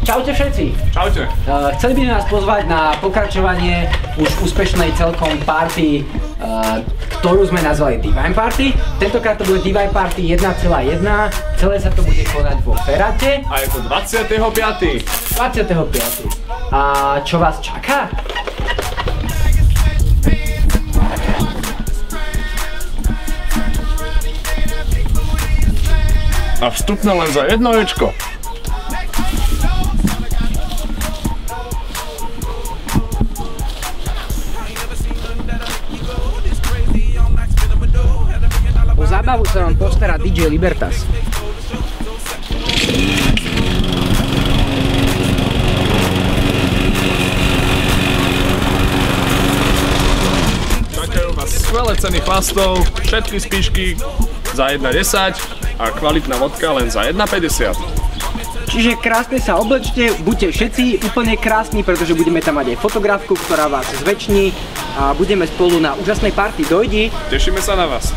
Čaute všetci! Čaute! Chceli by sme vás pozvať na pokračovanie už úspešnej celkom party, ktorú sme nazvali Divine Party. Tentokrát to bude Divine Party 1.1, celé sa to bude konať vo Ferate. A je to 25. 25. A čo vás čaká? A vstupné len za 1 ečko. O zábavu sa vám postará DJ Libertas. Čakajú vás skvelé ceny chlastov, všetky spíšky za 1,10 a kvalitná vodka len za 1,50. Čiže krásne sa oblečte, buďte všetci úplne krásni, pretože budeme tam mať aj fotografku, ktorá vás zväčší a budeme spolu na úžasnej party. Dojdi! Tešíme sa na vás.